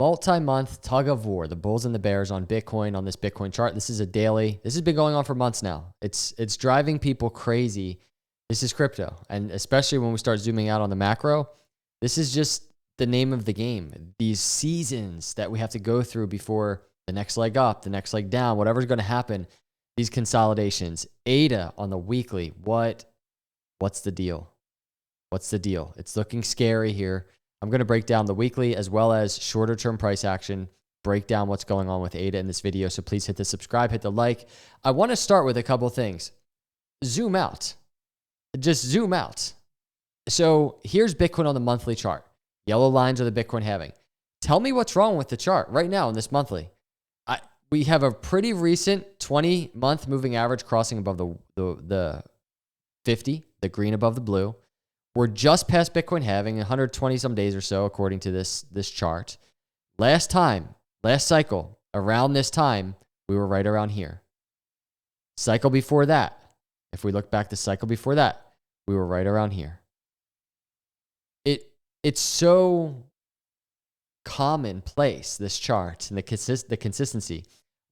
Multi-month tug of war, the bulls and the bears on Bitcoin on this Bitcoin chart. This is a daily. This has been going on for months now. It's driving people crazy. This is crypto. And especially when we start zooming out on the macro, this is just the name of the game. These seasons that we have to go through before the next leg up, the next leg down, whatever's going to happen, these consolidations. ADA on the weekly. What's the deal? What's the deal? It's looking scary here. I'm going to break down the weekly as well as shorter term price action, break down what's going on with ADA in this video. So please hit the subscribe, hit the like. I want to start with a couple things. Zoom out. Just zoom out. So here's Bitcoin on the monthly chart. Yellow lines are the Bitcoin halving. Tell me what's wrong with the chart right now in this monthly. We have a pretty recent 20-month moving average crossing above the 50, the green above the blue. We're just past Bitcoin halving, 120 some days or so, according to this chart. Last cycle, around this time, we were right around here. Cycle before that, if we look back the cycle before that, we were right around here. It's so commonplace, this chart, and the consistency.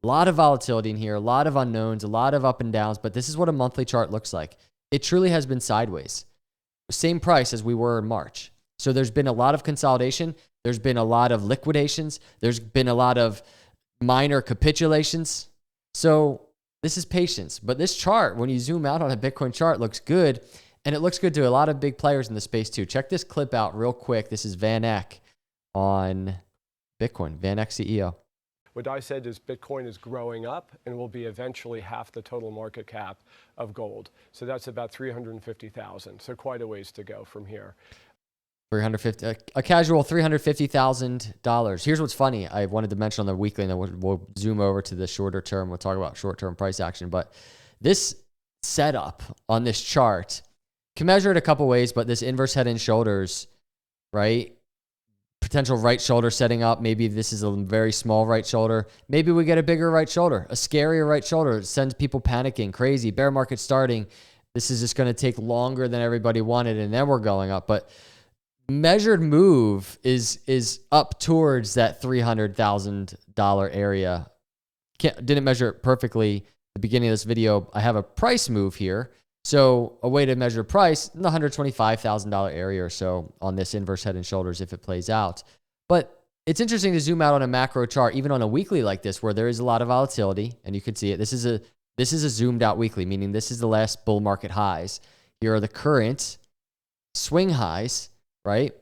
A lot of volatility in here, a lot of unknowns, a lot of up and downs, but this is what a monthly chart looks like. It truly has been sideways. Same price as we were in March. So there's been a lot of consolidation. There's been a lot of liquidations. There's been a lot of minor capitulations. So this is patience. But this chart, when you zoom out on a Bitcoin chart, looks good. And it looks good to a lot of big players in the space too. Check this clip out real quick. This is Van Eck on Bitcoin, Van Eck CEO. What I said is Bitcoin is growing up and will be eventually half the total market cap of gold. So that's about 350,000. So quite a ways to go from here. A casual $350,000. Here's what's funny. I wanted to mention on the weekly, and then we'll zoom over to the shorter term. We'll talk about short-term price action. But this setup on this chart can measure it a couple ways, but this inverse head and shoulders, right? Potential right shoulder setting up. Maybe this is a very small right shoulder. Maybe we get a bigger right shoulder, a scarier right shoulder. It sends people panicking, crazy. Bear market starting. This is just going to take longer than everybody wanted, and then we're going up. But measured move is up towards that $300,000 area. Didn't measure it perfectly at the beginning of this video. I have a price move here. So a way to measure price in the $125,000 area or so on this inverse head and shoulders if it plays out. But it's interesting to zoom out on a macro chart, even on a weekly like this, where there is a lot of volatility, and you can see it. This is a zoomed out weekly, meaning this is the last bull market highs. Here are the current swing highs, right?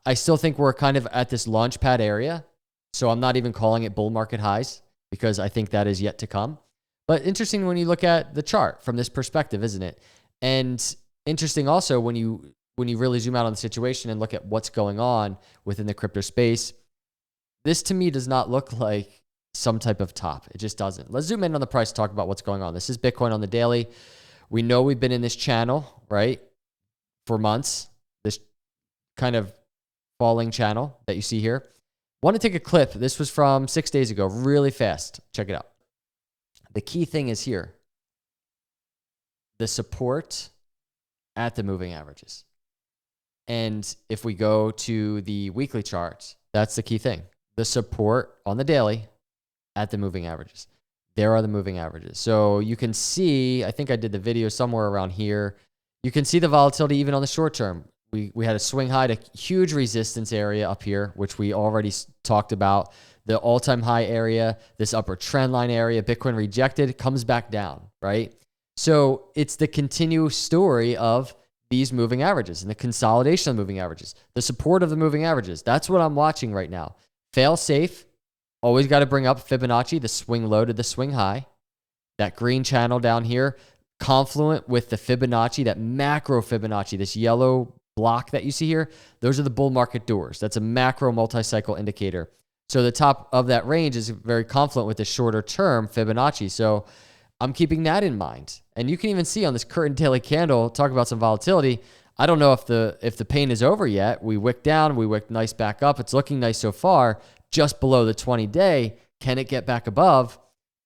I still think we're kind of at this launch pad area, so I'm not even calling it bull market highs because I think that is yet to come. But interesting when you look at the chart from this perspective, isn't it? And interesting also when you really zoom out on the situation and look at what's going on within the crypto space. This to me does not look like some type of top. It just doesn't. Let's zoom in on the price, talk about what's going on. This is Bitcoin on the daily. We know we've been in this channel, right, for months. This kind of falling channel that you see here. Want to take a clip. This was from 6 days ago, really fast. Check it out. The key thing is here, the support at the moving averages. And if we go to the weekly chart, that's the key thing. The support on the daily at the moving averages. There are the moving averages. So you can see, I think I did the video somewhere around here. You can see the volatility even on the short term. We had a swing high to huge resistance area up here, which we already talked about. The all-time high area, this upper trend line area, Bitcoin rejected, comes back down, right? So it's the continuous story of these moving averages and the consolidation of moving averages, the support of the moving averages. That's what I'm watching right now. Fail safe. Always got to bring up Fibonacci, the swing low to the swing high. That green channel down here, confluent with the Fibonacci, that macro Fibonacci, this yellow block that you see here, those are the bull market doors. That's a macro multi-cycle indicator. So the top of that range is very confluent with the shorter term Fibonacci. So I'm keeping that in mind. And you can even see on this current daily candle, talk about some volatility. I don't know if the pain is over yet. We wicked down, we wicked nice back up. It's looking nice so far, just below the 20-day. Can it get back above?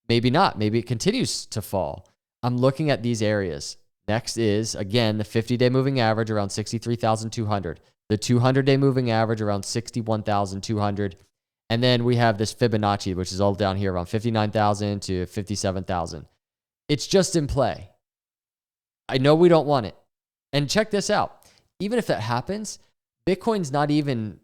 Maybe not. Maybe it continues to fall. I'm looking at these areas. Next is, again, the 50-day moving average around 63,200. The 200-day moving average around 61,200. And then we have this Fibonacci, which is all down here around 59,000 to 57,000. It's just in play. I know we don't want it. And check this out. Even if that happens, Bitcoin's not even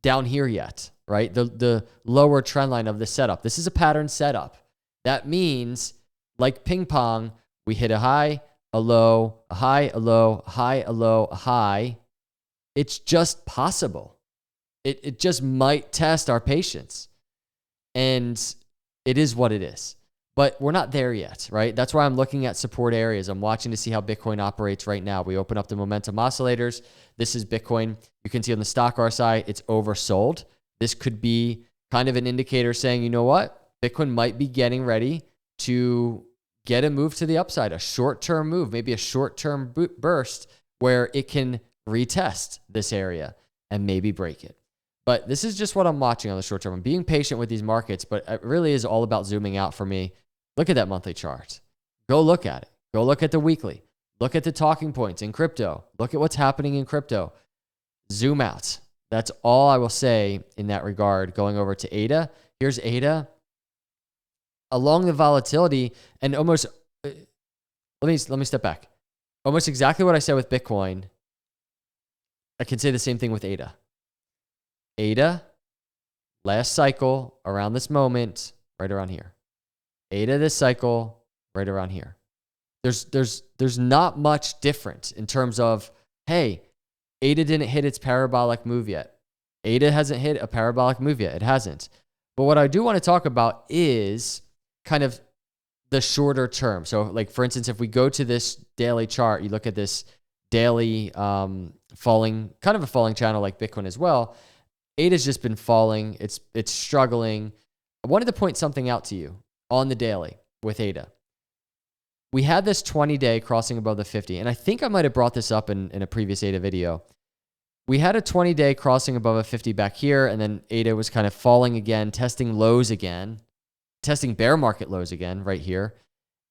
down here yet, right? The lower trend line of the setup. This is a pattern setup. That means, like ping pong, we hit a high, a low, a high, a low, a high, a low, a high. It's just possible. It just might test our patience. And it is what it is. But we're not there yet, right? That's why I'm looking at support areas. I'm watching to see how Bitcoin operates right now. We open up the momentum oscillators. This is Bitcoin. You can see on the stock RSI, it's oversold. This could be kind of an indicator saying, you know what? Bitcoin might be getting ready to get a move to the upside, a short-term move, maybe a short-term burst where it can retest this area and maybe break it. But this is just what I'm watching on the short term. I'm being patient with these markets, but it really is all about zooming out for me. Look at that monthly chart. Go look at it. Go look at the weekly. Look at the talking points in crypto. Look at what's happening in crypto. Zoom out. That's all I will say in that regard. Going over to ADA. Here's ADA. Along the volatility and almost, let me step back. Almost exactly what I said with Bitcoin. I can say the same thing with ADA. ADA, last cycle, around this moment, right around here. ADA this cycle, right around here. There's not much different in terms of, hey, ADA didn't hit its parabolic move yet. ADA hasn't hit a parabolic move yet. It hasn't. But what I do want to talk about is kind of the shorter term. So like, for instance, if we go to this daily chart, you look at this daily falling, kind of a falling channel like Bitcoin as well. ADA's just been falling. It's struggling. I wanted to point something out to you on the daily with ADA. We had this 20-day crossing above the 50, and I think I might have brought this up in a previous ADA video. We had a 20-day crossing above a 50 back here, and then ADA was kind of falling again, testing lows again, testing bear market lows again right here.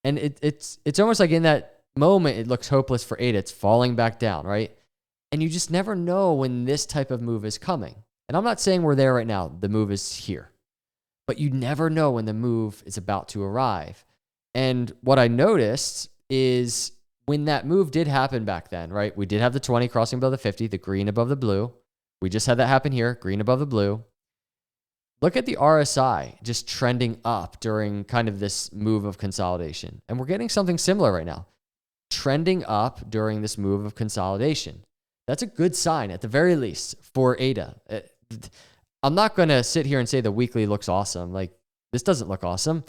And it's almost like in that moment, it looks hopeless for ADA. It's falling back down, right? And you just never know when this type of move is coming. And I'm not saying we're there right now. The move is here. But you never know when the move is about to arrive. And what I noticed is when that move did happen back then, right? We did have the 20 crossing above the 50, the green above the blue. We just had that happen here, green above the blue. Look at the RSI just trending up during kind of this move of consolidation. And we're getting something similar right now. Trending up during this move of consolidation. That's a good sign at the very least for ADA. I'm not going to sit here and say the weekly looks awesome. Like, this doesn't look awesome.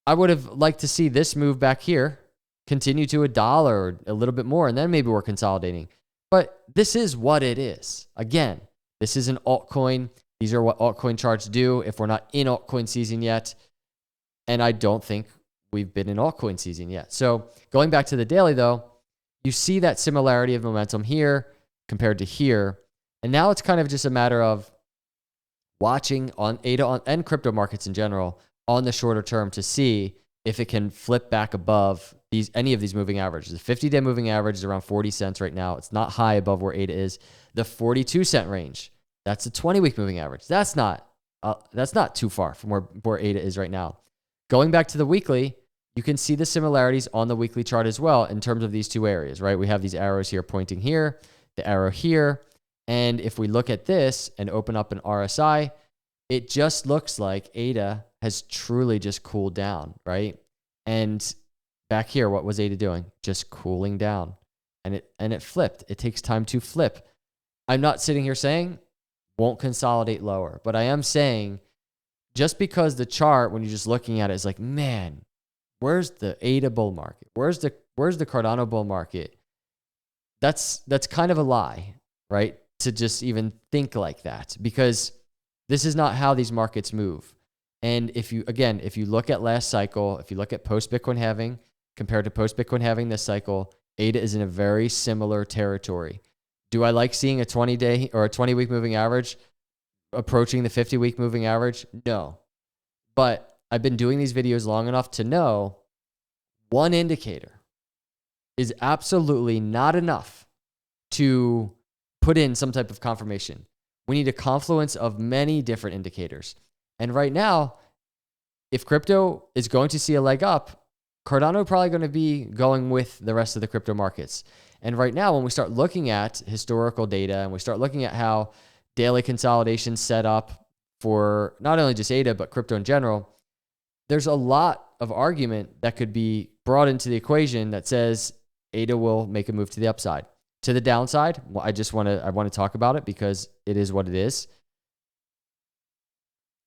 I would have liked to see this move back here continue to $1 or a little bit more, and then maybe we're consolidating. But this is what it is. Again, this is an altcoin. These are what altcoin charts do if we're not in altcoin season yet. And I don't think we've been in altcoin season yet. So going back to the daily, though, you see that similarity of momentum here compared to here. And now it's kind of just a matter of watching on ADA and crypto markets in general on the shorter term to see if it can flip back above any of these moving averages. The 50-day moving average is around 40 cents right now. It's not high above where ADA is. The 42-cent range, that's the 20-week moving average. That's not too far from where ADA is right now. Going back to the weekly, you can see the similarities on the weekly chart as well in terms of these two areas, right? We have these arrows here pointing here, the arrow here. And if we look at this and open up an RSI, it just looks like ADA has truly just cooled down, right? And back here, what was ADA doing? Just cooling down. And it flipped. It takes time to flip. I'm not sitting here saying won't consolidate lower, but I am saying just because the chart, when you're just looking at it, is like, man, where's the ADA bull market? Where's the Cardano bull market? That's kind of a lie, right? To just even think like that, because this is not how these markets move. And if you look at last cycle, if you look at post-Bitcoin halving compared to post-Bitcoin halving this cycle, ADA is in a very similar territory. Do I like seeing a 20-day or a 20-week moving average approaching the 50-week moving average? No. But I've been doing these videos long enough to know one indicator is absolutely not enough to put in some type of confirmation. We need a confluence of many different indicators. And right now, if crypto is going to see a leg up, Cardano probably going to be going with the rest of the crypto markets. And right now, when we start looking at historical data and we start looking at how daily consolidation set up for not only just ADA, but crypto in general, there's a lot of argument that could be brought into the equation that says ADA will make a move to the upside. To the downside, well, I want to talk about it because it is what it is.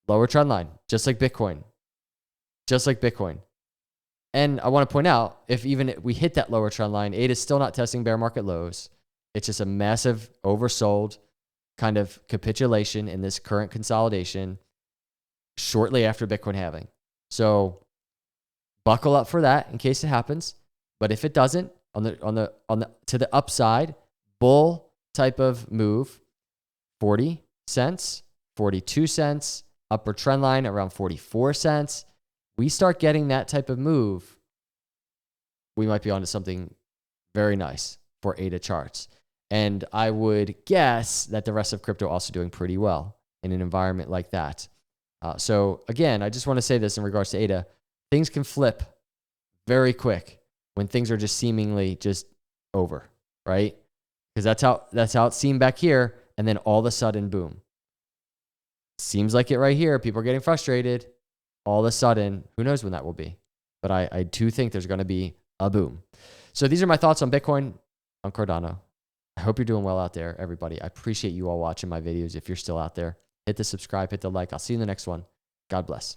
Lower trend line, just like Bitcoin. Just like Bitcoin. And I want to point out, if even we hit that lower trend line, ADA is still not testing bear market lows. It's just a massive oversold kind of capitulation in this current consolidation shortly after Bitcoin halving. So buckle up for that in case it happens. But if it doesn't, on the to the upside, bull type of move, 40 cents, 42 cents, upper trend line around 44 cents. We start getting that type of move, we might be onto something very nice for ADA charts. And I would guess that the rest of crypto also doing pretty well in an environment like that. So again, I just want to say this in regards to ADA. Things can flip very quick when things are just seemingly just over, right? Because that's how it seemed back here. And then all of a sudden, boom. Seems like it right here. People are getting frustrated. All of a sudden, who knows when that will be? But I do think there's going to be a boom. So these are my thoughts on Bitcoin, on Cardano. I hope you're doing well out there, everybody. I appreciate you all watching my videos. If you're still out there, hit the subscribe, hit the like. I'll see you in the next one. God bless.